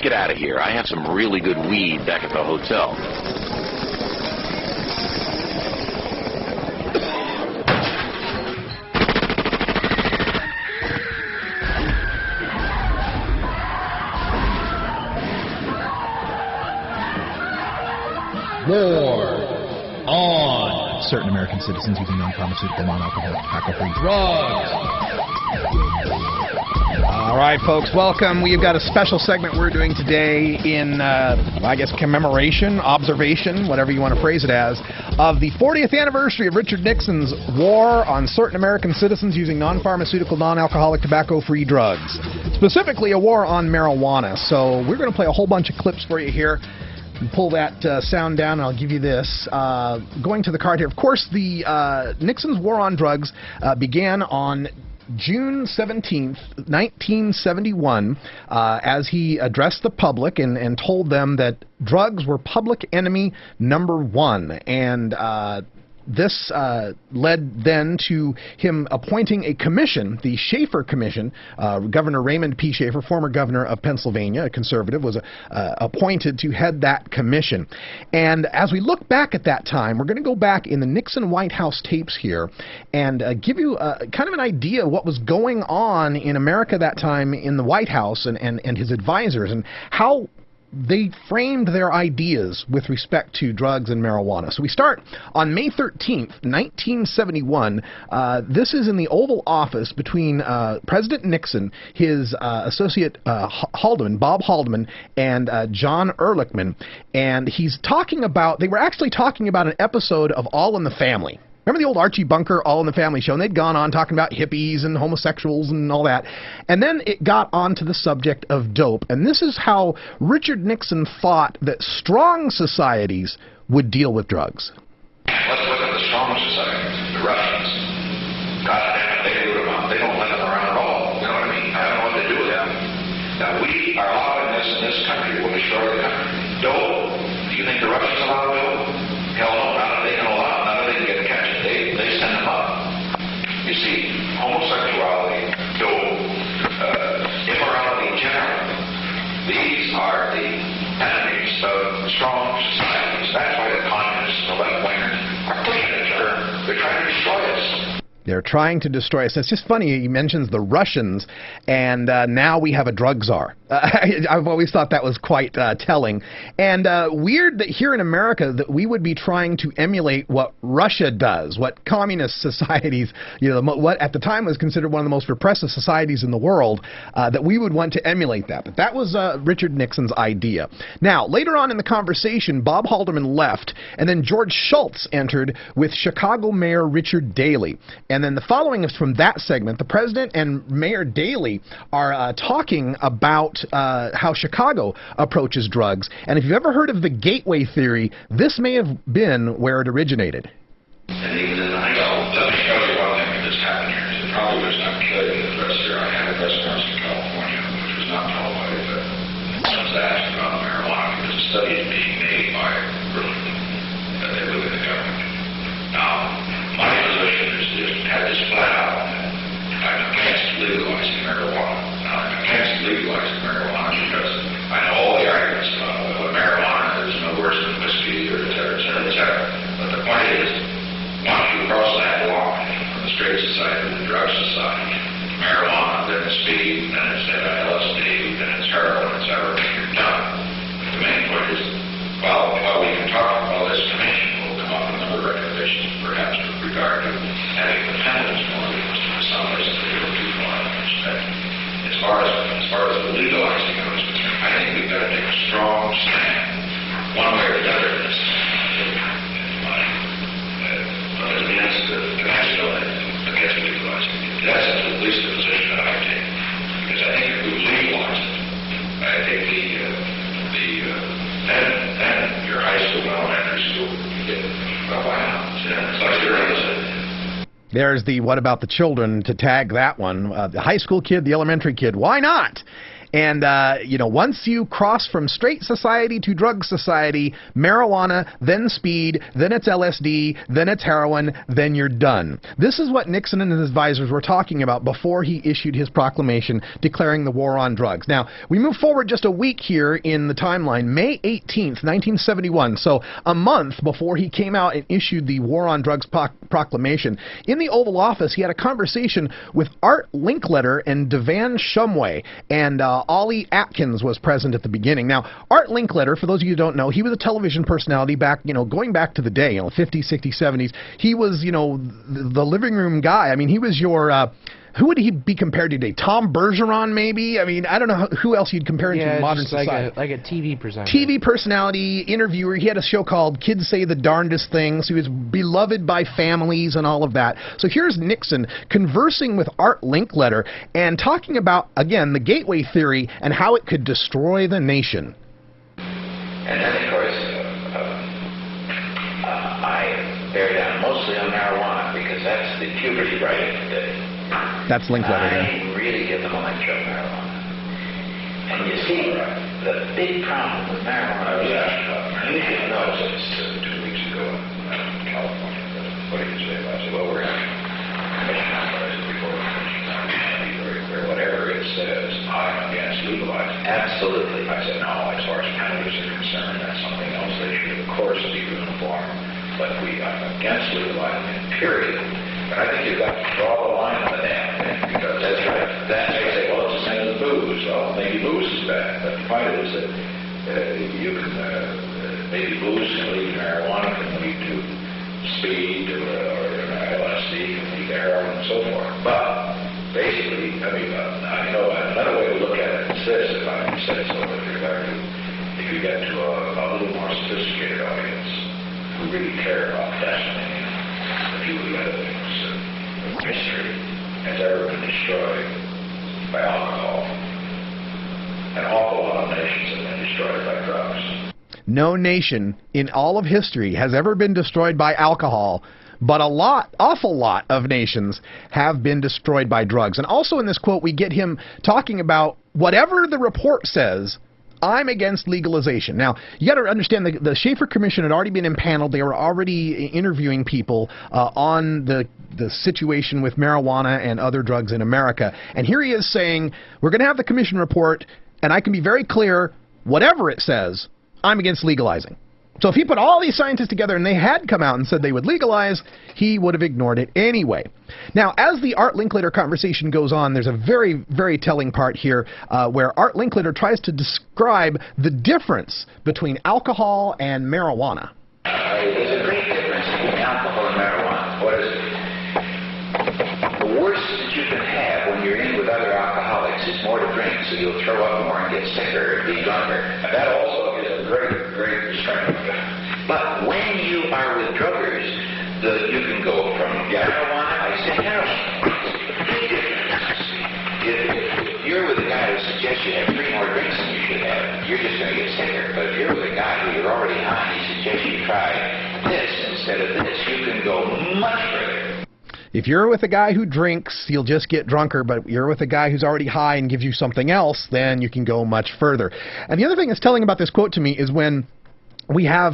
get out of here. I have some really good weed back at the hotel. War on certain American citizens using non-pharmaceutical, non-alcoholic, tobacco-free drugs. All right, folks, welcome. We've got a special segment we're doing today in, I guess, commemoration, observation, whatever you want to phrase it as, of the 40th anniversary of Richard Nixon's war on certain American citizens using non-pharmaceutical, non-alcoholic, tobacco-free drugs. Specifically, a war on marijuana. So we're going to play a whole bunch of clips for you here. Pull that sound down, and I'll give you this. Going to the card here. Of course, the Nixon's war on drugs began on June 17th, 1971, as he addressed the public and told them that drugs were public enemy number one. And this led then to him appointing a commission, the Schaefer Commission. Governor Raymond P. Schaefer, former governor of Pennsylvania, a conservative, was appointed to head that commission. And as we look back at that time, we're going to go back in the Nixon White House tapes here and give you kind of an idea of what was going on in America that time in the White House and his advisors, and how they framed their ideas with respect to drugs and marijuana. So we start on May 13th, 1971. This is in the Oval Office between President Nixon, his associate Haldeman, Bob Haldeman, and John Ehrlichman. And he's talking about, they were actually talking about an episode of All in the Family. Remember the old Archie Bunker All in the Family show? And they'd gone on talking about hippies and homosexuals and all that. And then it got onto the subject of dope. And this is how Richard Nixon thought that strong societies would deal with drugs. Let's look at the strong societies, the Russians. God damn it, they do them up. They don't let them around at all. You know what I mean? I don't know what to do with them. Now, we are allowing this in this country. We'll destroy the country. Dope. Do you think the Russians allow dope? Hell no, not if they can allow it. Not if they can get a catch it. They send them up. You see, homosexuality, dope, immorality generally, these are the enemies of strong societies. That's why the communists and the left-wingers are pushing it. They're trying to destroy us. They're trying to destroy us. It's just funny, he mentions the Russians, and now we have a drug czar. I've always thought that was quite telling. And weird that here in America that we would be trying to emulate what Russia does, what communist societies, you know, what at the time was considered one of the most repressive societies in the world, that we would want to emulate that. But that was Richard Nixon's idea. Now, later on in the conversation, Bob Haldeman left, and then George Shultz entered with Chicago Mayor Richard Daley. And then the following is from that segment. The president and Mayor Daley are talking about how Chicago approaches drugs. And if you've ever heard of the gateway theory, this may have been where it originated. And even in the high school, let me show you one thing that's happened here. It probably was not clear in the press here. I had a press conference in California, which was not televised, but I was asked about marijuana because a study is being made by really within the government. Now, my position is just had this flat out. I'm against legalizing marijuana. Now, I'm against legalizing marijuana because I know all the arguments about marijuana is no worse than whiskey or et cetera, et cetera, et cetera. But the point is, once you cross that line from the straight society to the drug society, marijuana, then it's speed, then it's LSD, then it's heroin, et cetera, you're done. But the main point is, while we can talk about this commission, we'll come up with a number of recommendations, perhaps with regard to having dependence more for some places that are too far in respect. As far as the legalizing of it, I think we've got to take a strong stand, one way or the other, in this but against legalizing it. That's at least the position that I take. Because I think if we legalize it, I think then your high school and elementary school get it's like your other. There's the what about the children to tag that one. The high school kid, the elementary kid, why not? And, once you cross from straight society to drug society, marijuana, then speed, then it's LSD, then it's heroin, then you're done. This is what Nixon and his advisors were talking about before he issued his proclamation declaring the war on drugs. Now, we move forward just a week here in the timeline, May 18th, 1971, so a month before he came out and issued the war on drugs proclamation. In the Oval Office, he had a conversation with Art Linkletter and Devan Shumway, and Ollie Atkins was present at the beginning. Now, Art Linkletter, for those of you who don't know, he was a television personality back, going back to the day, 50s, 60s, 70s. He was, the living room guy. I mean, he was your... who would he be compared to today? Tom Bergeron, maybe? I mean, I don't know who else you'd compare him to in modern society. Like a TV presenter. TV personality, interviewer. He had a show called Kids Say the Darndest Things. He was beloved by families and all of that. So here's Nixon conversing with Art Linkletter and talking about, again, the gateway theory and how it could destroy the nation. And then, of course, I bear down mostly on marijuana because that's the puberty right of the day. That's Linkletter there. I really get the lecture of marijuana. And you see, the big problem with marijuana, I was asked about marijuana. You should know this 2 weeks ago in California. What did you say about it? I said, well, we're having a commission on it before the commission. I can't be very clear. Whatever it says, I'm against legalizing. Absolutely. I said, no, as far as penalties are concerned, that's something else. They should, of course, be uniform. But I'm against legalizing it, period. But I think you've got to draw the line on the damn thing, because that's right. Then they say, well, it's the same as booze. Well, maybe booze is bad, but the point is that you can, maybe booze can lead to marijuana, can lead to speed, or LSD can lead to heroin, and so forth. But basically, I know another way to look at it is this, if I can say so, with regard to if you get to a little more sophisticated audience who really care about fascinating a few of the other things. History has ever been destroyed by alcohol. An awful lot of nations have been destroyed by drugs. No nation in all of history has ever been destroyed by alcohol, but awful lot of nations have been destroyed by drugs. And also in this quote, we get him talking about whatever the report says, I'm against legalization. Now, you got to understand the Schaefer Commission had already been impaneled. They were already interviewing people on the situation with marijuana and other drugs in America. And here he is saying, we're going to have the commission report, and I can be very clear, whatever it says, I'm against legalizing. So if he put all these scientists together and they had come out and said they would legalize, he would have ignored it anyway. Now, as the Art Linkletter conversation goes on, there's a very, very telling part here where Art Linkletter tries to describe the difference between alcohol and marijuana. There's a great difference between alcohol and marijuana. What is it? The worst that you can have when you're in with other alcoholics is more to drink, so you'll throw up more and get sicker and be drunker. And that also is a great, great restraint. But when you are with druggers, you can go from marijuana, I say heroin. Big difference. If you're with a guy who suggests you have 3 more drinks than you should have, you're just going to get sicker. But if you're with a guy who you're already high and he suggests you try this instead of this, you can go much further. If you're with a guy who drinks, you'll just get drunker, but you're with a guy who's already high and gives you something else, then you can go much further. And the other thing that's telling about this quote to me is when we have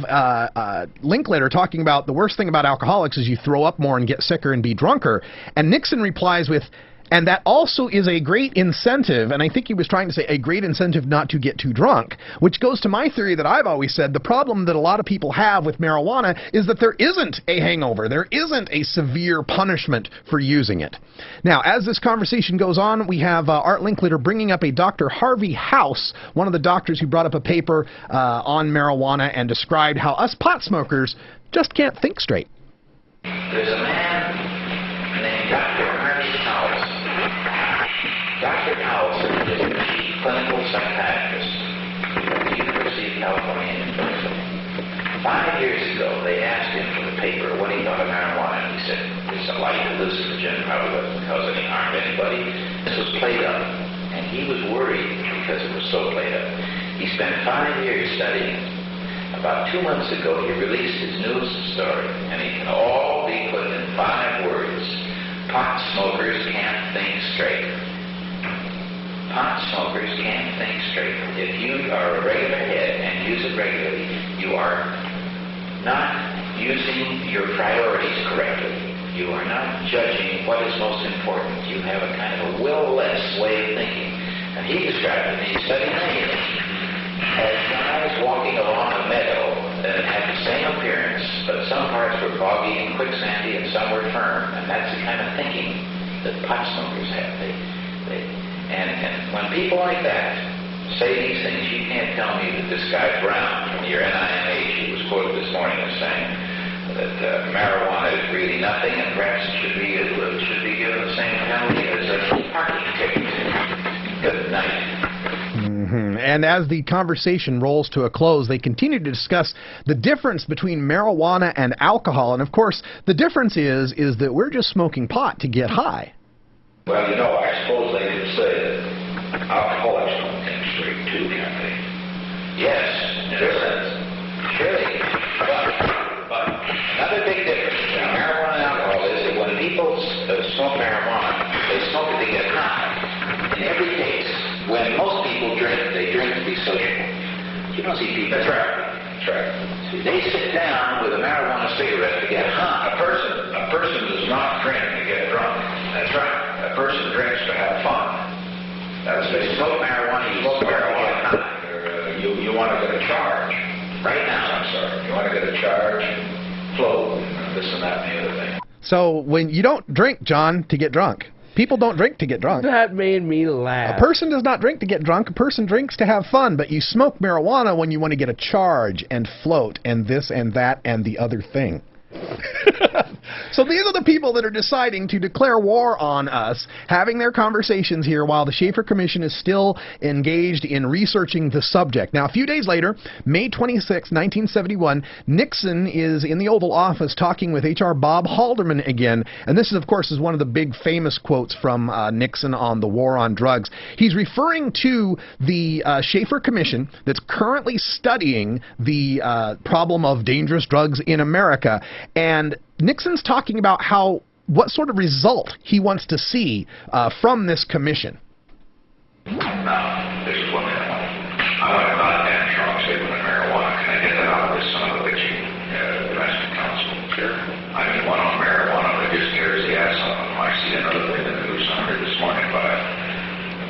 Linkletter talking about the worst thing about alcoholics is you throw up more and get sicker and be drunker. And Nixon replies with, and that also is a great incentive, and I think he was trying to say a great incentive not to get too drunk, which goes to my theory that I've always said, the problem that a lot of people have with marijuana is that there isn't a hangover. There isn't a severe punishment for using it. Now, as this conversation goes on, we have Art Linkletter bringing up a Dr. Harvey House, one of the doctors who brought up a paper on marijuana and described how us pot smokers just can't think straight. There's a man named Dr. Harvey House. Dr. House is a chief clinical psychiatrist at the University of California in Berkeley. 5 years ago, they asked him for the paper what he thought of marijuana. He said, it's a light hallucinogen, probably doesn't cause any harm to anybody. This was played up, and he was worried because it was so played up. He spent 5 years studying it. About 2 months ago, he released his newest story, and it can all be put in 5 words. Pot smokers can't think straight. pot smokers can't think straight. If you are a regular head and use it regularly, you are not using your priorities correctly. You are not judging what is most important. You have a kind of a will-less way of thinking. And he described it, and he studied many of them, as guys walking along a meadow that had the same appearance, but some parts were boggy and quicksandy and some were firm. And that's the kind of thinking that pot smokers have. And when people like that say these things, you can't tell me that this guy Brown from your NIMH, who was quoted this morning as saying that marijuana is really nothing and perhaps it should be given the same penalty as a parking ticket. Good night. And as the conversation rolls to a close, they continue to discuss the difference between marijuana and alcohol. And of course, the difference is that we're just smoking pot to get high. Well, you know, I suppose they could say that alcoholics don't think straight too, can't they? Yes, in a sense. Surely. But another big difference between marijuana and alcohol is that when people smoke marijuana, they smoke it to get high. In every case, when most people drink, they drink to be sociable. You don't see people. That's right. That's right. They sit down with a marijuana cigarette to get high. A person does not drink to get drunk. That's right. A person drinks to have fun. That's they smoke marijuana. You smoke marijuana. You want to get a charge. Right now. I'm sorry. You want to get a charge, float, this and that and the other thing. So when you don't drink, John, to get drunk. People don't drink to get drunk. That made me laugh. A person does not drink to get drunk. A person drinks to have fun. But you smoke marijuana when you want to get a charge and float and this and that and the other thing. So these are the people that are deciding to declare war on us, having their conversations here while the Schaefer Commission is still engaged in researching the subject. Now, a few days later, May 26, 1971, Nixon is in the Oval Office talking with H.R. Bob Haldeman again. And this, of course, is one of the big famous quotes from Nixon on the war on drugs. He's referring to the Schaefer Commission that's currently studying the problem of dangerous drugs in America. And Nixon's talking about what sort of result he wants to see from this commission. Now, this is one thing I want to not damn strong statement on marijuana. Can I get that out of this son of a bitching domestic council? Sure. I mean, one on marijuana that just tears the ass off them. I see another thing in the news I heard this morning by,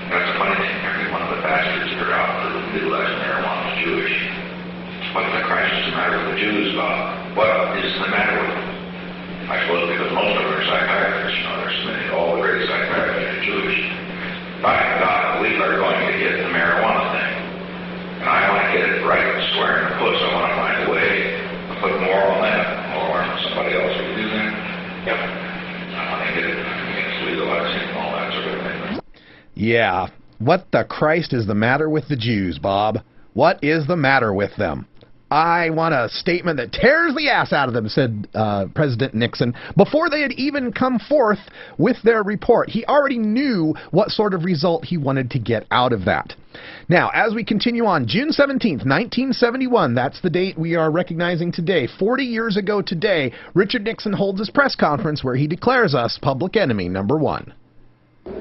that's a funny thing, every one of the bastards that are out for legalizing marijuana is Jewish. What the Christ is the matter with the Jews, Bob? What is the matter with them? I suppose because most of them are psychiatrists, you know, they're submitting all the great psychiatrists are Jewish. By God, we are going to get the marijuana thing. And I want to get it right square in the puss. I want to find a way to put more on that, more on somebody else who can do that. Yep. I want to get it against legalizing and all that sort of thing. Yeah. What the Christ is the matter with the Jews, Bob? What is the matter with them? I want a statement that tears the ass out of them, said President Nixon, before they had even come forth with their report. He already knew what sort of result he wanted to get out of that. Now, as we continue on, June 17th, 1971, that's the date we are recognizing today. 40 years ago today, Richard Nixon holds his press conference where he declares us public enemy number one.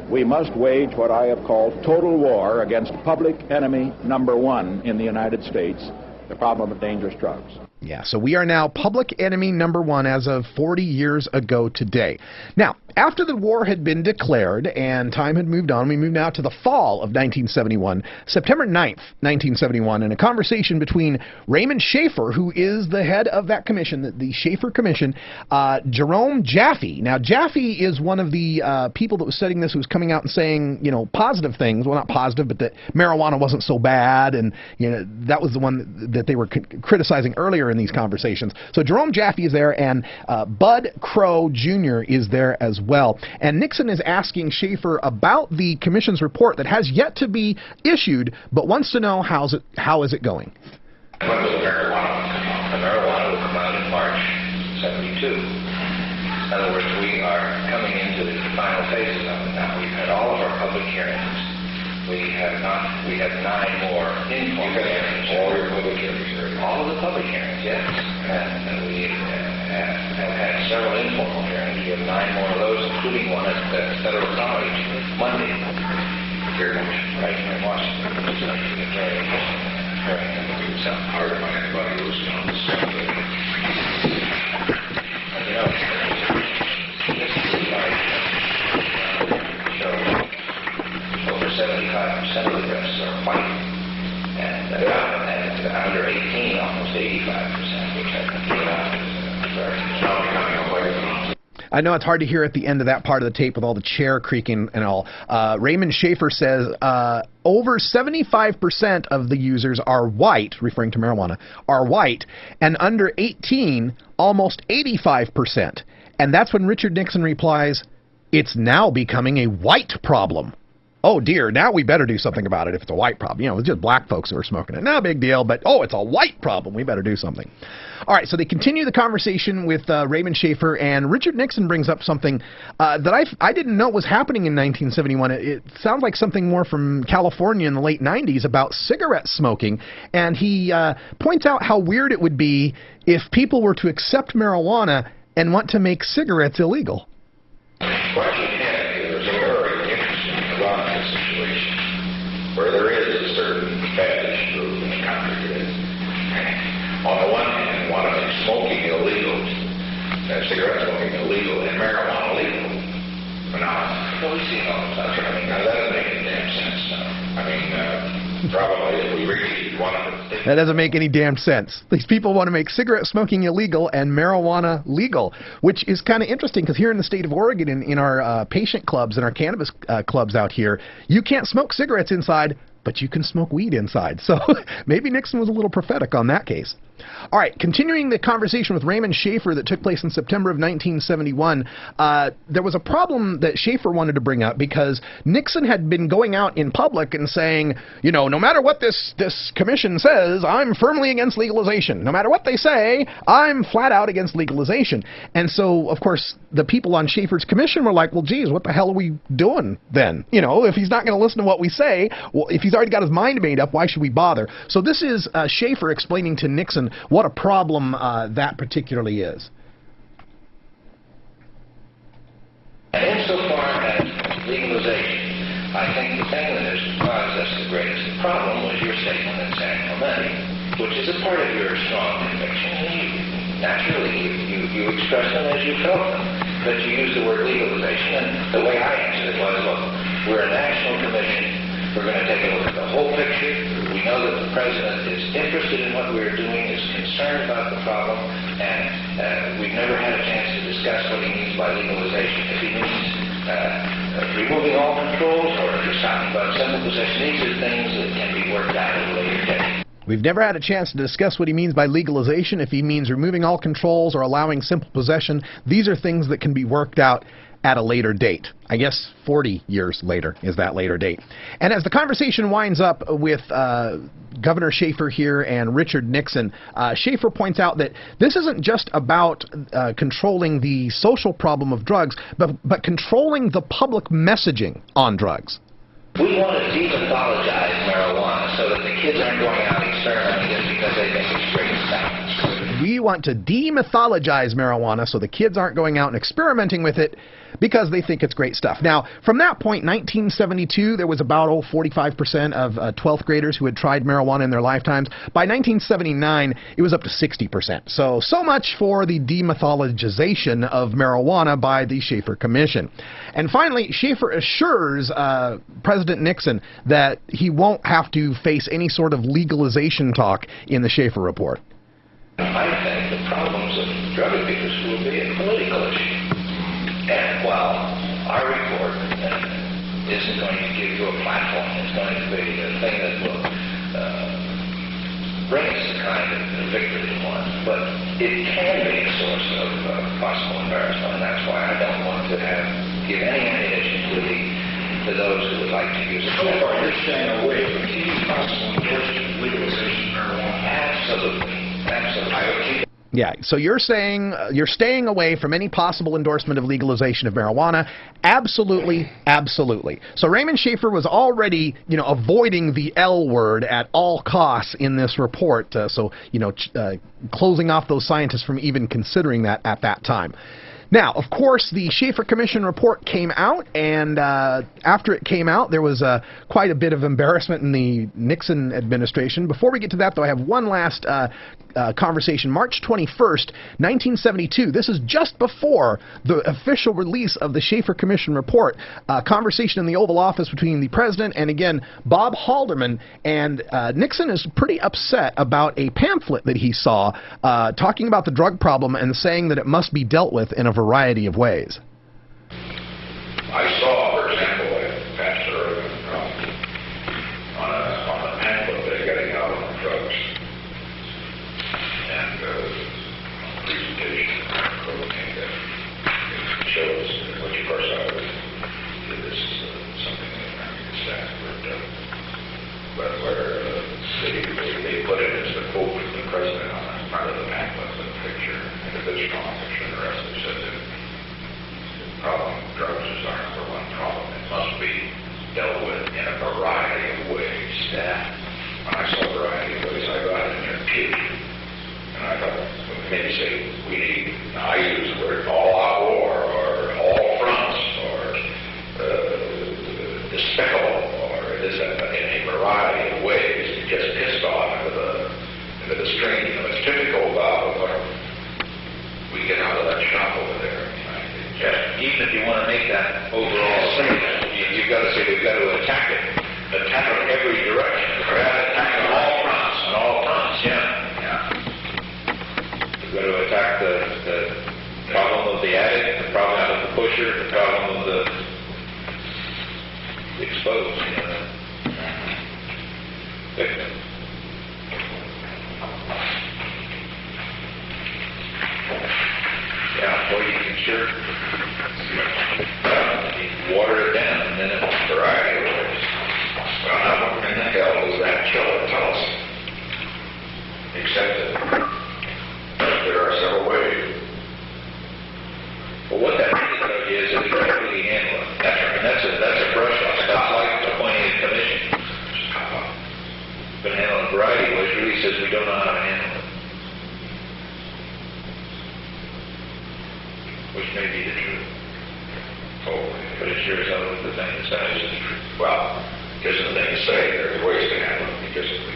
We must wage what I have called total war against public enemy number one in the United States, the problem of dangerous drugs. Yeah, so we are now public enemy number one as of 40 years ago today. Now, after the war had been declared and time had moved on, we move now to the fall of 1971, September 9th, 1971, in a conversation between Raymond Schaefer, who is the head of that commission, the Schaefer Commission, Jerome Jaffe. Now, Jaffe is one of the people that was studying this who was coming out and saying, you know, positive things. Well, not positive, but that marijuana wasn't so bad, and, you know, that was the one that they were criticizing earlier in these conversations. So Jerome Jaffe is there, and Bud Crow Jr. is there as well. And Nixon is asking Schaefer about the commission's report that has yet to be issued, but wants to know how is it going. When was the marijuana come out? The marijuana will come out in March 72. In other words, we are coming into the final phases of it now. We've had all of our public hearings. We have 9 more informal hearings. All your public hearings? All of the public hearings, yes. And we have had several informal hearings. We have 9 more of those, including one at the Federal College Monday. It's not hard to find anybody who's on the stuff. You know, this is like show over 75% of the breasts are white, and under 18, almost 85%, which I think is very coming away from. I know it's hard to hear at the end of that part of the tape with all the chair creaking and all. Raymond Schaefer says over 75% of the users are white, referring to marijuana, are white, and under 18, almost 85%. And that's when Richard Nixon replies, "It's now becoming a white problem." Oh dear, now we better do something about it if it's a white problem. You know, it's just black folks who are smoking it. Not a big deal, but oh, it's a white problem. We better do something. All right, so they continue the conversation with Raymond Schaefer, and Richard Nixon brings up something that I didn't know was happening in 1971. It sounds like something more from California in the late 90s about cigarette smoking, and he points out how weird it would be if people were to accept marijuana and want to make cigarettes illegal. Where there is a certain fetish group in the country that, on the one hand, want to make smoking illegal, cigarette smoking illegal, and marijuana legal. Now, we see all the time. I mean, now that doesn't make any damn sense. I mean, probably if we really wanted to... That doesn't make any damn sense. These people want to make cigarette smoking illegal and marijuana legal, which is kind of interesting because here in the state of Oregon, in our patient clubs and our cannabis clubs out here, you can't smoke cigarettes inside, but you can smoke weed inside. So maybe Nixon was a little prophetic on that case. All right, continuing the conversation with Raymond Schaefer that took place in September of 1971, there was a problem that Schaefer wanted to bring up because Nixon had been going out in public and saying, you know, no matter what this commission says, I'm firmly against legalization. No matter what they say, I'm flat out against legalization. And so, of course, the people on Schaefer's commission were like, well, geez, what the hell are we doing then? You know, if he's not going to listen to what we say, well, if he's already got his mind made up, why should we bother? So this is Schaefer explaining to Nixon what a problem that particularly is. And insofar as legalization, I think the thing that has caused us the greatest problem was your statement in San Clemente, which is a part of your strong conviction. Naturally, you expressed them as you felt them, but you used the word legalization, and the way I answered it was, look, we're a national commission. We're going to take a look at the whole picture. We know that the president is interested in what we're doing, is concerned about the problem, and we've never had a chance to discuss what he means by legalization. If he means removing all controls, or if he's talking about simple possession, these are things that can be worked out at a later date. We've never had a chance to discuss what he means by legalization. If he means removing all controls or allowing simple possession, these are things that can be worked out at a later date. I guess 40 years later is that later date. And as the conversation winds up with Governor Schaefer here and Richard Nixon, Schaefer points out that this isn't just about controlling the social problem of drugs, but controlling the public messaging on drugs. We want to demythologize marijuana so that the kids aren't going out experimenting just because they think it's great stuff. We want to demythologize marijuana so the kids aren't going out and experimenting with it because they think it's great stuff. Now, from that point, 1972, there was about 45% of 12th graders who had tried marijuana in their lifetimes. By 1979, it was up to 60%. So much for the demythologization of marijuana by the Schaefer Commission. And finally, Schaefer assures President Nixon that he won't have to face any sort of legalization talk in the Schaefer report. I think the problems of drug abuse will be a political issue. And while our report isn't going to give you a platform, it's going to be a thing that will bring us the kind of victory we want, but it can be a source of possible embarrassment, and that's why I don't want to give any ammunition to those who would like to use it. So far, you're staying away from any possible endorsement of legalization of marijuana. Absolutely. Absolutely. Yeah, so you're saying you're staying away from any possible endorsement of legalization of marijuana. Absolutely, absolutely. So Raymond Schaefer was already, avoiding the L word at all costs in this report. Closing off those scientists from even considering that at that time. Now, of course, the Schaefer Commission report came out, and after it came out, there was quite a bit of embarrassment in the Nixon administration. Before we get to that, though, I have one last conversation. March 21st, 1972. This is just before the official release of the Schaefer Commission report. Conversation in the Oval Office between the president and, again, Bob Haldeman. And Nixon is pretty upset about a pamphlet that he saw talking about the drug problem and saying that it must be dealt with in a variety of ways. I saw, for example, a pastor on a pamphlet they're getting out on drugs, and a presentation that shows, which of course I would do this something that American staff would do, but where they put it as the quote from the president on the front of the pamphlet, the picture, and a bit strong picture, and the rest of it says that the problem of drugs is our number one problem. It must be dealt with in a variety of ways. When I saw a variety of ways, I got in there, puke. And I thought, maybe say, we need, I use the word all-out war, or all fronts, or despicable, or this, in a variety of ways. It gets pissed off into the stream. You know, it's typical about what we get out of that shop over there. Even if you want to make that overall statement, you've got to say we've got to attack it. Attack it in every direction. We've got to attack on all fronts. On all fronts, yeah. We've got to attack the problem of the addict, the problem of the pusher, the problem of the exposed, victim. Yeah, well, you can sure water it down, and then it's a variety of ways. Well, now, what in the hell does that killer tell us? Except that there are several ways. Well, what that really tells you is that we can't really handle it. That's right. And that's a brush off. That's like appointing a commission. Been handled in a variety of ways. Really says we don't know how to handle it. Which may be the truth. Oh, But it sure as hell is the thing that says it's the truth. well, isn't the thing to say. There's ways to handle it. We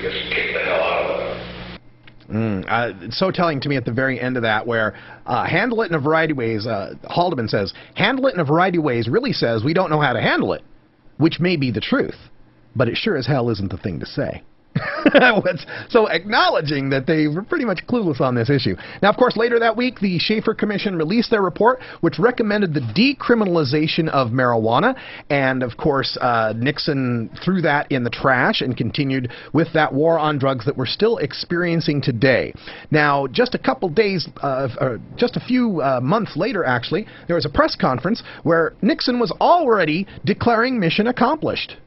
just kick the hell out of it. It's so telling to me at the very end of that, where handle it in a variety of ways. Haldeman says, handle it in a variety of ways really says we don't know how to handle it, which may be the truth, but it sure as hell isn't the thing to say. So acknowledging that they were pretty much clueless on this issue. Now, of course, later that week, the Schaefer Commission released their report, which recommended the decriminalization of marijuana. And, of course, Nixon threw that in the trash and continued with that war on drugs that we're still experiencing today. Now, just a couple days, just a few months later, actually, there was a press conference where Nixon was already declaring mission accomplished.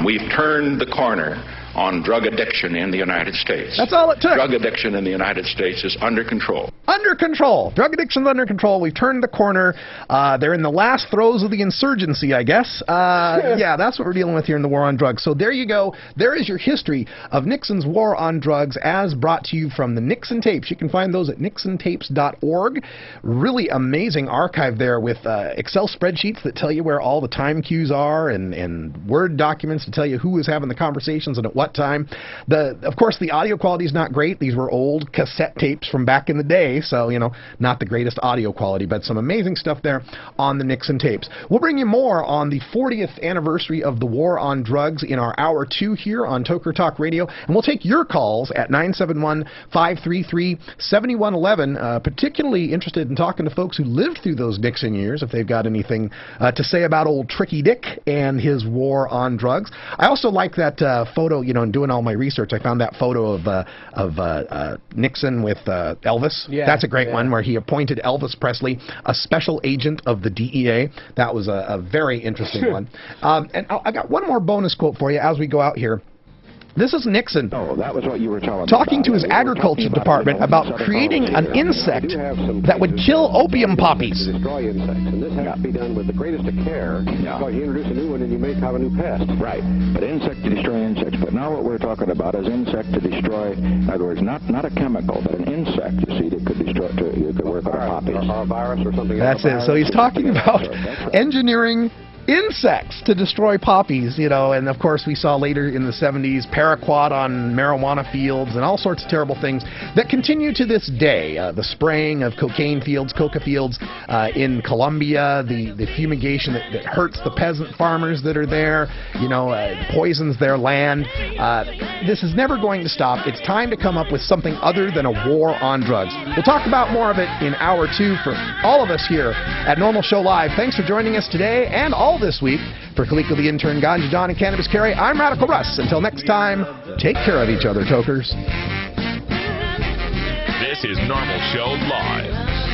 We've turned the corner on drug addiction in the United States. That's all it took. Drug addiction in the United States is under control. Under control. Drug addiction's under control. We've turned the corner. They're in the last throes of the insurgency, I guess. Yeah, that's what we're dealing with here in the war on drugs. So there you go. There is your history of Nixon's war on drugs as brought to you from the Nixon tapes. You can find those at nixontapes.org. Really amazing archive there with Excel spreadsheets that tell you where all the time cues are and Word documents to tell you who is having the conversations and at what time. Of course, the audio quality is not great. These were old cassette tapes from back in the day, so, you know, not the greatest audio quality, but some amazing stuff there on the Nixon tapes. We'll bring you more on the 40th anniversary of the war on drugs in our Hour 2 here on Toker Talk Radio, and we'll take your calls at 971-533-7111, particularly interested in talking to folks who lived through those Nixon years, if they've got anything to say about old Tricky Dick and his war on drugs. I also like that photo, you know, in doing all my research, I found that photo of Nixon with Elvis. Yeah, that's a great one, where he appointed Elvis Presley a special agent of the DEA. That was a very interesting one. And I got one more bonus quote for you as we go out here. This is Nixon Oh, that was what you were telling me talking about. to his We were agriculture talking department about creating an insect that would kill opium poppies. To destroy insects, and this has to be done with the greatest of care, because you introduce a new one and you may have a new pest. Right, but insect to destroy insects. But now what we're talking about is insect to destroy, in other words, not a chemical, but an insect, you see, that could destroy, you could work on poppies. Or a virus or something. That's it. So he's talking about engineering insects to destroy poppies, you know, and of course we saw later in the 70s paraquat on marijuana fields and all sorts of terrible things that continue to this day. The spraying of cocaine fields, coca fields in Colombia, the fumigation that hurts the peasant farmers that are there, you know, poisons their land. This is never going to stop. It's time to come up with something other than a war on drugs. We'll talk about more of it in hour 2 for all of us here at Normal Show Live. Thanks for joining us today and all this week. For Kaliko the intern, Ganja John, and Cannabis Carrie, I'm Radical Russ. Until next time, take care of each other, tokers. This is Normal Show Live.